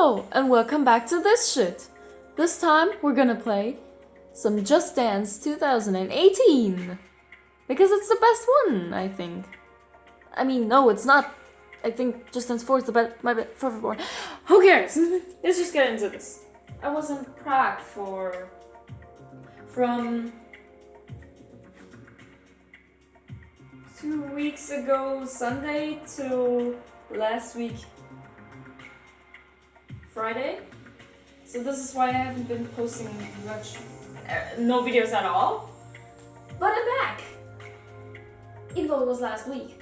Hello, and welcome back to this shit. This time, we're gonna play some Just Dance 2018. Because it's the best one, I think. I mean, no, it's not. I think Just Dance 4 is the best, my favorite one. Who cares? Let's just get into this. I was in Prague from 2 weeks ago, Sunday, till last week, Friday. So this is why I haven't been posting much, no videos at all. But I'm back! Even though it was last week.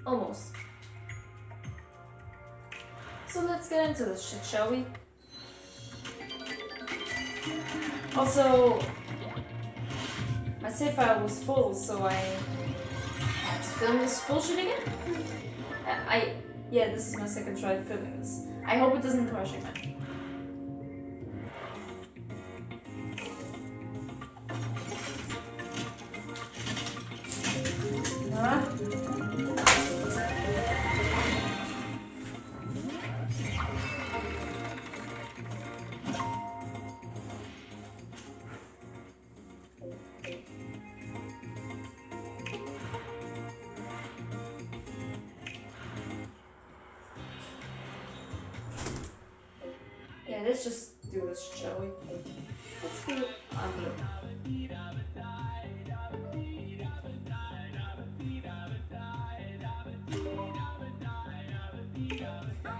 Almost. So let's get into this shit, shall we? Also, my save file was full, so I had to film this bullshit again. Yeah, this is my second try filming this. I hope it doesn't crash again. Yeah, let's just do this, shall we? Let's do under.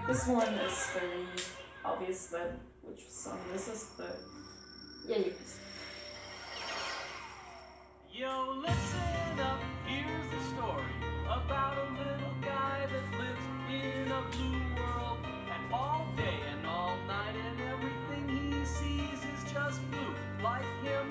This one is very obvious that which song this is, but yeah, you can see. Yo, listen up, here's the story about a little guy that lives in a blue world, and all day and all night and everything he sees is just blue, like him,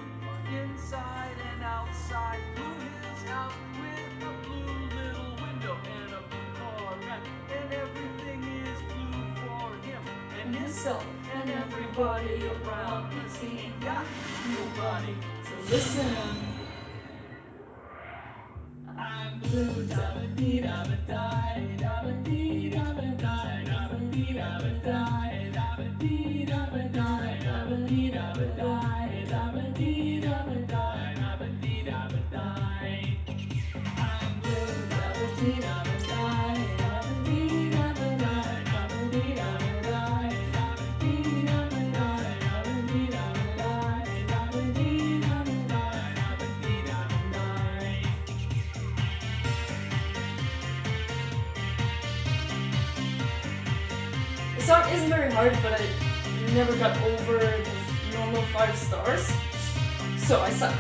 inside and outside. Blue his house with a blue little window and a blue Corvette, and everything is blue for him and himself and everybody around, 'cause he ain't got nobody. So listen. I'm blue, da-ba-dee, da-ba-die, da-ba-dee, da-ba-die, da-ba-dee, da-ba-die, da-ba-dee, da-ba-die, da-ba-dee, da-ba-die, da-ba-dee, da-ba-die, da-ba-dee, da-ba-die. I'm blue, da-ba-dee, da-ba-die, da-ba-dee, da-ba-die, da-ba-dee, da-ba-die, da-ba-dee, da-ba-die, da-ba-dee, da-ba-die, da-ba-dee, da-ba-die, da-ba-dee, da-ba-die. The song isn't very hard, but I never got over the normal 5 stars, so I suck.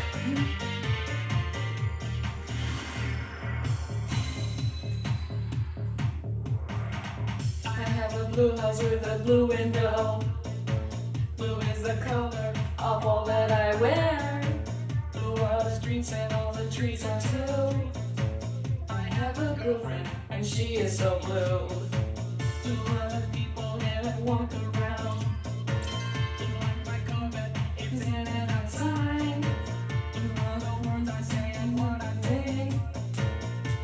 I have a blue house with a blue window. Blue is the color of all that I wear. Blue are the streets and all the trees are too. I have a girlfriend and she is so blue. Blue are the people that I walk around. Blue like my Corvette, it's in and outside. Blue are the words I say and what I think.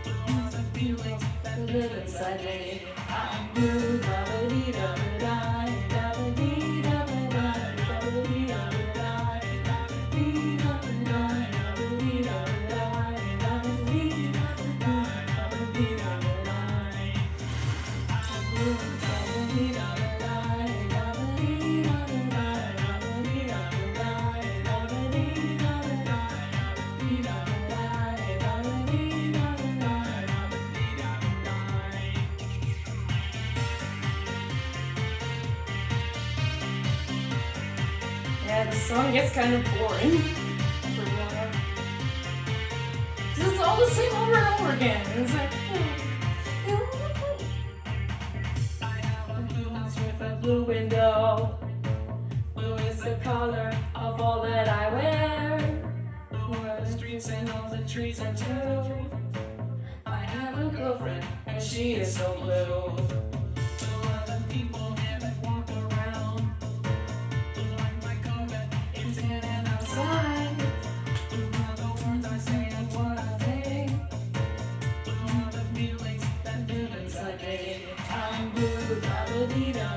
Blue are the feelings that live inside me. I'm blue, da-ba-dee, da-ba-die, da-ba-dee, da-ba-die, da-ba-dee, da-ba-die, da-ba-dee, da-ba-die, da-ba-dee, da-ba-die, da-ba-dee, da-ba-die, da-ba-dee, da-ba-die. I'm blue, da-ba-dee, da-ba-die, da-ba-dee, da-ba-die, da-ba-dee, da-ba-die, da-ba-dee, da-ba-die, da-ba-dee, da-ba-die, da-ba-dee, da-ba-die, da-ba-dee, da-ba-die. Yeah, the song gets kind of boring. After a while. 'Cause it's all the same over and over again. It's like, I have a blue house with a blue window. Blue is the color of all that I wear. Blue are the streets and all the trees are too. I have a girlfriend and she is so blue. Blue are the people that I walk around. Blue like my Corvette, it's in and outside. Blue are the words I say and what I think. Blue are the feelings that live inside me. I'm blue, da-ba-dee-da.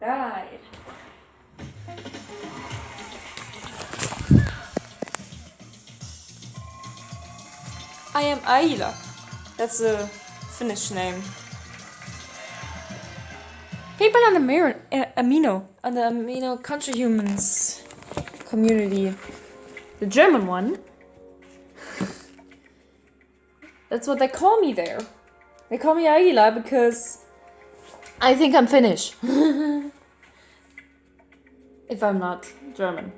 Right. I am Aila. That's a Finnish name. People on the Amino country humans community, the German one. That's what they call me there. They call me Aila because I think I'm Finnish. If I'm not German.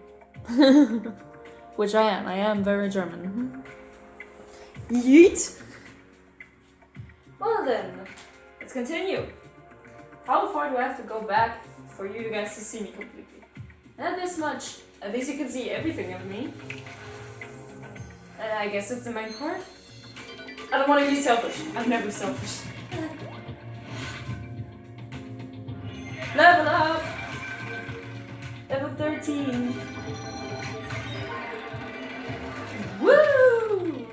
Which I am. I am very German. Yeet! Well then, let's continue. How far do I have to go back for you guys to see me completely? Not this much. At least you can see everything of me. And I guess that's the main part. I don't want to be selfish. I'm never selfish. Level up! Level 13. Woo!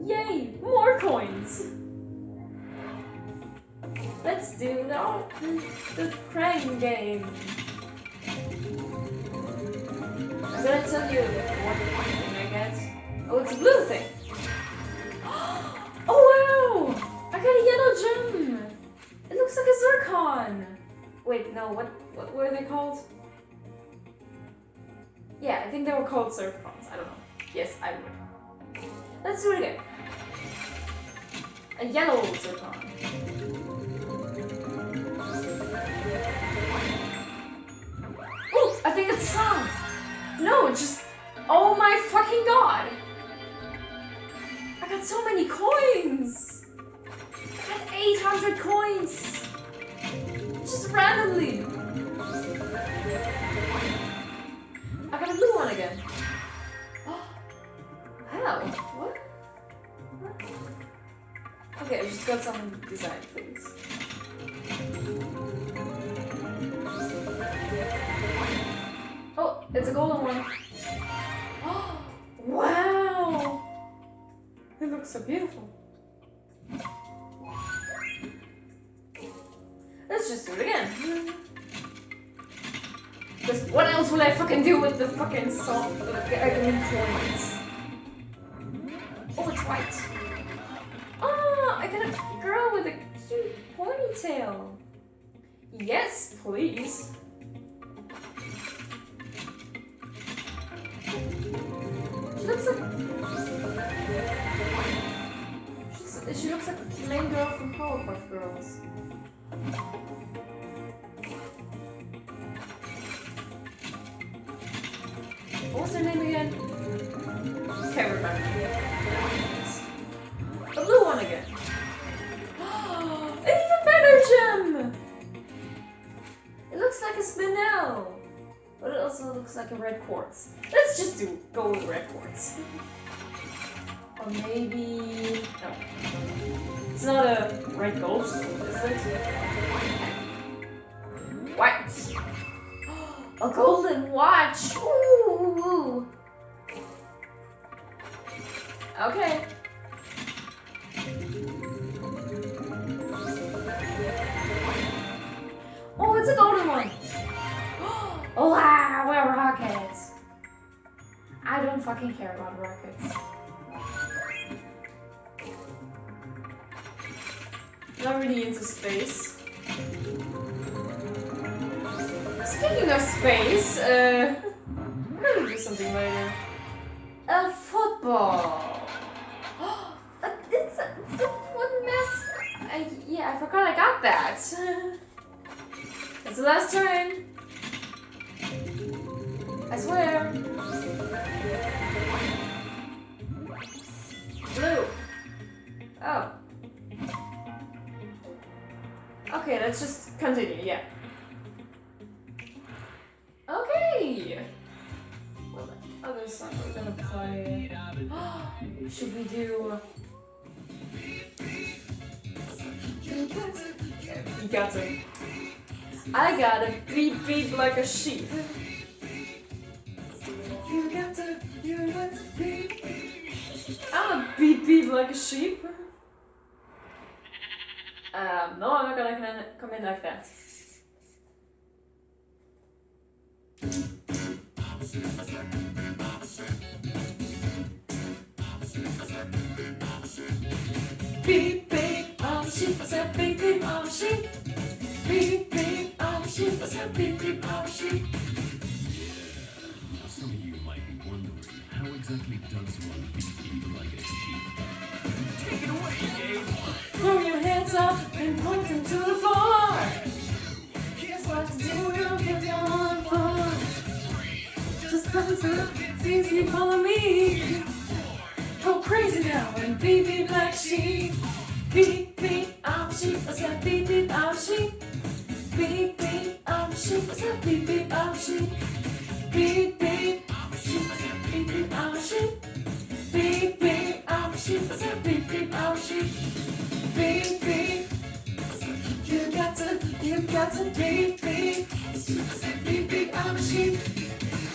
Yay! More coins! Let's do the crane game. I'm gonna tell you what thing I get. Oh, it's a blue thing. Oh wow! I got a yellow gem! It looks like a zircon! Wait, no, what were they called? Yeah, I think they were called zircons. I don't know. Yes, I would. Let's do it again. A yellow zircon. Oh, I think it's some. No, it's just... Oh my fucking god! I got so many coins! I got 800 coins! Just randomly! I got a blue one again. How? What? Okay, I just got some design things. Oh, it's a golden one. Wow! It looks so beautiful. Let's just do it again. Because what else will I fucking do with the fucking soft coins? Oh, it's white. Oh, I got a girl with a cute ponytail. Yes, please. She looks like... She looks like the main girl from Powerpuff Girls. What was her name again? Can't remember. A blue one again. An even better gem! It looks like a spinel. But it also looks like a red quartz. Let's just go with red quartz. Or maybe... No. It's not a red gold stone, is it? White! A golden watch! Ooh! Okay. Oh, it's a golden one! Oh wow, we're rockets! I don't fucking care about rockets. Not really into space. Speaking of space, I'm gonna do something later. A football! It's a wooden mess! Yeah, I forgot I got that. It's the last turn. I swear. Blue. Oh. Okay, let's just continue, yeah. Okay! What other song are we gonna play? Should we do... You got to. I gotta beep beep like a sheep. You got to beep. I'm a beep beep like a sheep. No, I'm not gonna come in like that. Beep beep, oh sheep, I said beep beep, oh sheep. Beep beep, oh sheep, I said beep beep, oh sheep. Now some of you might be wondering, how exactly does one beep like a sheep? Take it away, Gabe. Throw your hands up and point them to the floor. Here's what to do, you'll get your own fun. Just listen to it's easy, follow me. Go crazy now and beep beep like sheep. Beep beep, I'm a sheep, I said beep beep, I'm a sheep. Beep beep, I'm a sheep, I said beep beep, I'm a sheep. Beep beep, I'm a sheep, I said beep beep, I'm a sheep. Beep beep, I'm a sheep, I said beep beep, I'm a sheep. Beep beep, you got to beep beep. I said beep beep, I'm a sheep.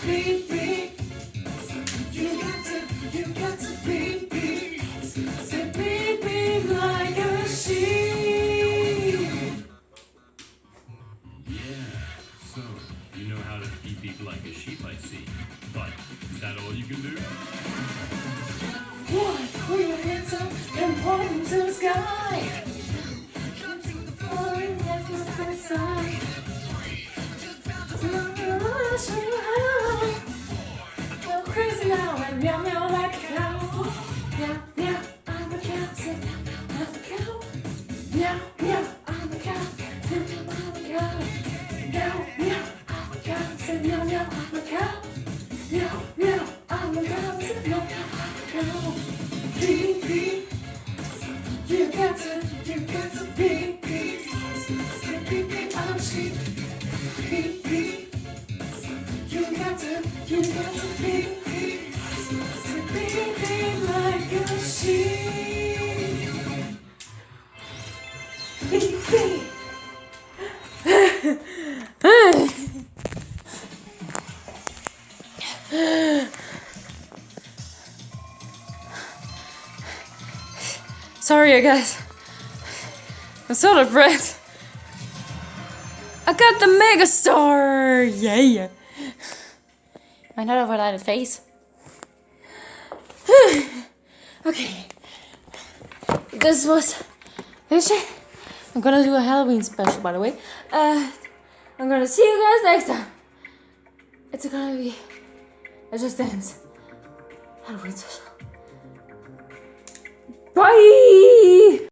Beep beep, you got to beep beep. I said beep beep like a sheep. Yeah, so you know how to beep like a sheep, I see. But is that all you can do? One, put your hands up and point them to the sky. Come to the floor and let's look inside. Show you how. Go crazy now and meow meow like a cow. Meow meow, I'm a cow. Say I'm a cow. Meow meow, I'm a cow. Meow meow, I'm a cow. Meow meow, I'm a cow. Say meow meow, I'm a cow. Meow meow, I'm a cow. Say meow meow, I'm a cow. Beep beep, you got to beep beep. Say beep beep, I'm a sheep. Beep beep, you got to beep beep. Say beep beep like a sheep. Beep beep. Sorry, guys. I'm so out of breath. I got the megastar! Yeah. I not have a lighted face. Okay. This was Fishy. I'm gonna do a Halloween special, by the way. I'm gonna see you guys next time. It's gonna be a Just Dance Halloween special. Bye!